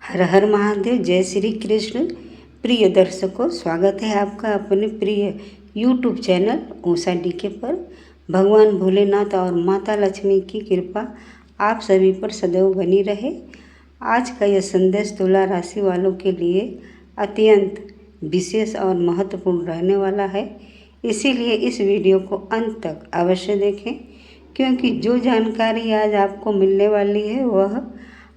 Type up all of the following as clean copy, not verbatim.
हर हर महादेव। जय श्री कृष्ण। प्रिय दर्शकों, स्वागत है आपका अपने प्रिय YouTube चैनल ऊषा डीके पर। भगवान भोलेनाथ और माता लक्ष्मी की कृपा आप सभी पर सदैव बनी रहे। आज का यह संदेश तुला राशि वालों के लिए अत्यंत विशेष और महत्वपूर्ण रहने वाला है, इसीलिए इस वीडियो को अंत तक अवश्य देखें, क्योंकि जो जानकारी आज आपको मिलने वाली है वह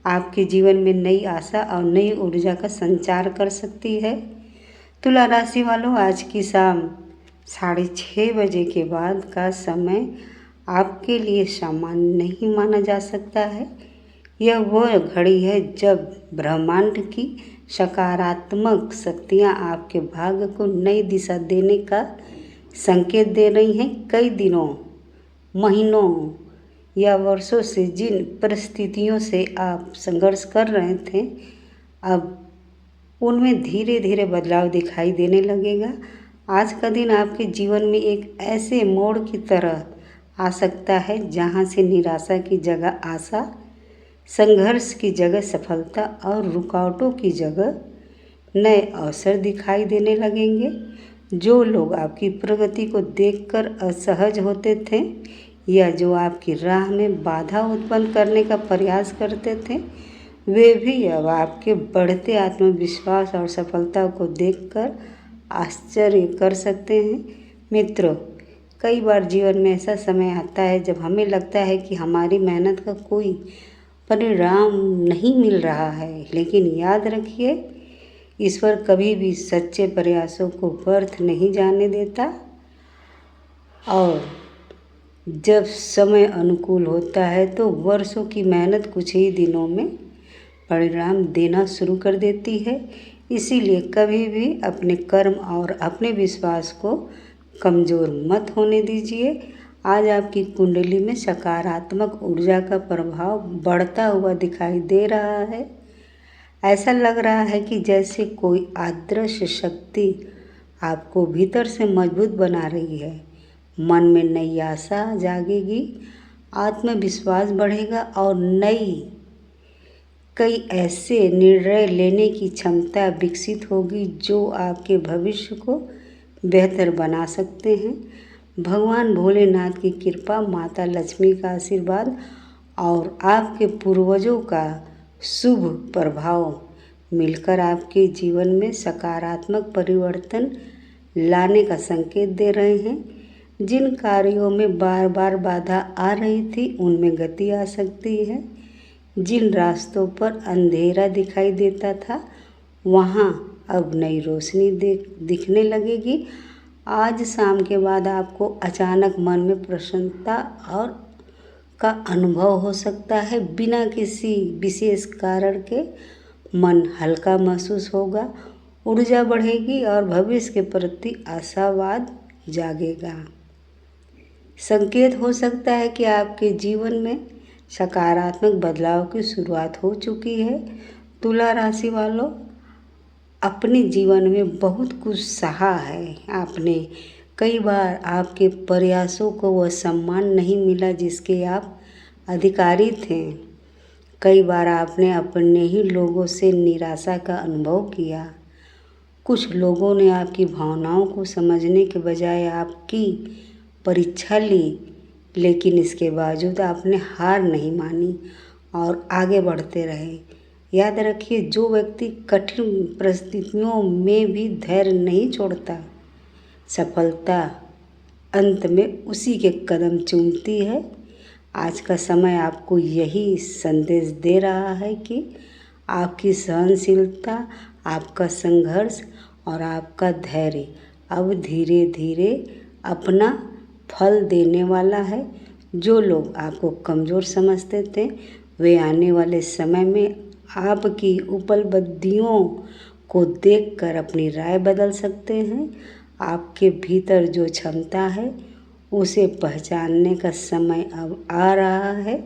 आपके जीवन में नई आशा और नई ऊर्जा का संचार कर सकती है। तुला राशि वालों, आज की शाम 6:30 बजे के बाद का समय आपके लिए सामान्य नहीं माना जा सकता है। यह वह घड़ी है जब ब्रह्मांड की सकारात्मक शक्तियाँ आपके भाग्य को नई दिशा देने का संकेत दे रही हैं। कई दिनों, महीनों या वर्षों से जिन परिस्थितियों से आप संघर्ष कर रहे थे, अब उनमें धीरे धीरे बदलाव दिखाई देने लगेगा। आज का दिन आपके जीवन में एक ऐसे मोड़ की तरह आ सकता है जहां से निराशा की जगह आशा, संघर्ष की जगह सफलता और रुकावटों की जगह नए अवसर दिखाई देने लगेंगे। जो लोग आपकी प्रगति को देखकर असहज होते थे या जो आपकी राह में बाधा उत्पन्न करने का प्रयास करते थे, वे भी अब आपके बढ़ते आत्मविश्वास और सफलता को देखकर आश्चर्य कर सकते हैं। मित्रों, कई बार जीवन में ऐसा समय आता है जब हमें लगता है कि हमारी मेहनत का कोई परिणाम नहीं मिल रहा है, लेकिन याद रखिए, ईश्वर कभी भी सच्चे प्रयासों को व्यर्थ नहीं जाने देता और जब समय अनुकूल होता है तो वर्षों की मेहनत कुछ ही दिनों में परिणाम देना शुरू कर देती है। इसीलिए कभी भी अपने कर्म और अपने विश्वास को कमज़ोर मत होने दीजिए। आज आपकी कुंडली में सकारात्मक ऊर्जा का प्रभाव बढ़ता हुआ दिखाई दे रहा है। ऐसा लग रहा है कि जैसे कोई अदृश्य शक्ति आपको भीतर से मजबूत बना रही है। मन में नई आशा जागेगी, आत्मविश्वास बढ़ेगा और कई ऐसे निर्णय लेने की क्षमता विकसित होगी जो आपके भविष्य को बेहतर बना सकते हैं। भगवान भोलेनाथ की कृपा, माता लक्ष्मी का आशीर्वाद और आपके पूर्वजों का शुभ प्रभाव मिलकर आपके जीवन में सकारात्मक परिवर्तन लाने का संकेत दे रहे हैं। जिन कार्यों में बार बार बाधा आ रही थी, उनमें गति आ सकती है। जिन रास्तों पर अंधेरा दिखाई देता था, वहाँ अब नई रोशनी दिखने लगेगी। आज शाम के बाद आपको अचानक मन में प्रसन्नता और का अनुभव हो सकता है। बिना किसी विशेष कारण के मन हल्का महसूस होगा, ऊर्जा बढ़ेगी और भविष्य के प्रति आशावाद जागेगा। संकेत हो सकता है कि आपके जीवन में सकारात्मक बदलाव की शुरुआत हो चुकी है। तुला राशि वालों, अपने जीवन में बहुत कुछ सहा है आपने। कई बार आपके प्रयासों को वह सम्मान नहीं मिला जिसके आप अधिकारी थे। कई बार आपने अपने ही लोगों से निराशा का अनुभव किया। कुछ लोगों ने आपकी भावनाओं को समझने के बजाय आपकी परीक्षा ली, लेकिन इसके बावजूद आपने हार नहीं मानी और आगे बढ़ते रहे। याद रखिए, जो व्यक्ति कठिन परिस्थितियों में भी धैर्य नहीं छोड़ता, सफलता अंत में उसी के कदम चूमती है। आज का समय आपको यही संदेश दे रहा है कि आपकी सहनशीलता, आपका संघर्ष और आपका धैर्य अब धीरे धीरे अपना फल देने वाला है। जो लोग आपको कमज़ोर समझते थे, वे आने वाले समय में आपकी उपलब्धियों को देखकर अपनी राय बदल सकते हैं। आपके भीतर जो क्षमता है, उसे पहचानने का समय अब आ रहा है।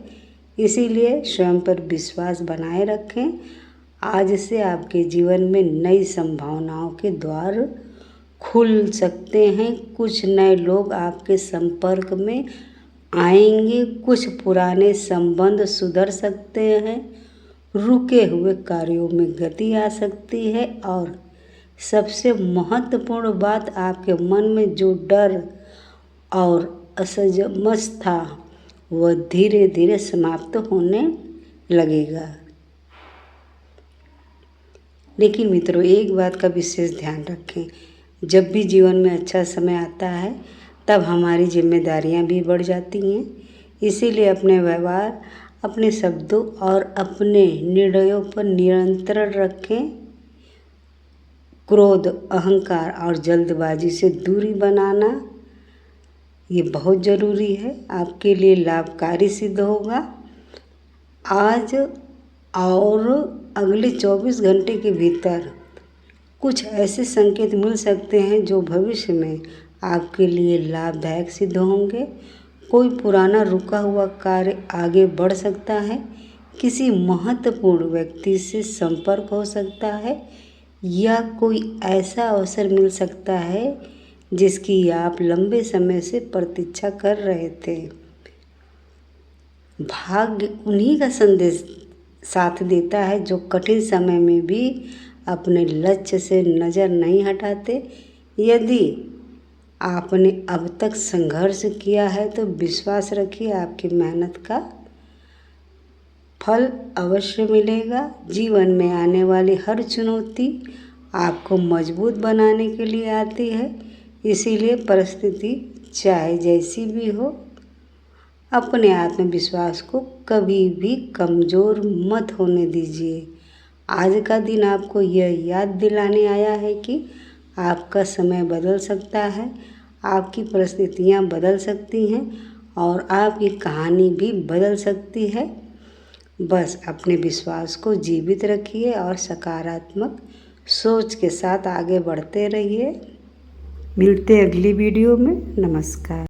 इसीलिए स्वयं पर विश्वास बनाए रखें। आज से आपके जीवन में नई संभावनाओं के द्वार खुल सकते हैं। कुछ नए लोग आपके संपर्क में आएंगे, कुछ पुराने संबंध सुधर सकते हैं, रुके हुए कार्यों में गति आ सकती है और सबसे महत्वपूर्ण बात, आपके मन में जो डर और असमंजस था वह धीरे धीरे समाप्त होने लगेगा। लेकिन मित्रों, एक बात का विशेष ध्यान रखें, जब भी जीवन में अच्छा समय आता है तब हमारी जिम्मेदारियां भी बढ़ जाती हैं। इसीलिए अपने व्यवहार, अपने शब्दों और अपने निर्णयों पर नियंत्रण रखें। क्रोध, अहंकार और जल्दबाजी से दूरी बनाना ये बहुत ज़रूरी है, आपके लिए लाभकारी सिद्ध होगा। आज और अगले 24 घंटे के भीतर कुछ ऐसे संकेत मिल सकते हैं जो भविष्य में आपके लिए लाभदायक सिद्ध होंगे। कोई पुराना रुका हुआ कार्य आगे बढ़ सकता है, किसी महत्वपूर्ण व्यक्ति से संपर्क हो सकता है या कोई ऐसा अवसर मिल सकता है जिसकी आप लंबे समय से प्रतीक्षा कर रहे थे। भाग्य उन्हीं का संदेश साथ देता है जो कठिन समय में भी अपने लक्ष्य से नज़र नहीं हटाते। यदि आपने अब तक संघर्ष किया है तो विश्वास रखिए, आपकी मेहनत का फल अवश्य मिलेगा। जीवन में आने वाली हर चुनौती आपको मजबूत बनाने के लिए आती है, इसीलिए परिस्थिति चाहे जैसी भी हो, अपने आत्मविश्वास को कभी भी कमज़ोर मत होने दीजिए। आज का दिन आपको यह याद दिलाने आया है कि आपका समय बदल सकता है, आपकी परिस्थितियाँ बदल सकती हैं और आपकी कहानी भी बदल सकती है। बस अपने विश्वास को जीवित रखिए और सकारात्मक सोच के साथ आगे बढ़ते रहिए। मिलते अगली वीडियो में। नमस्कार।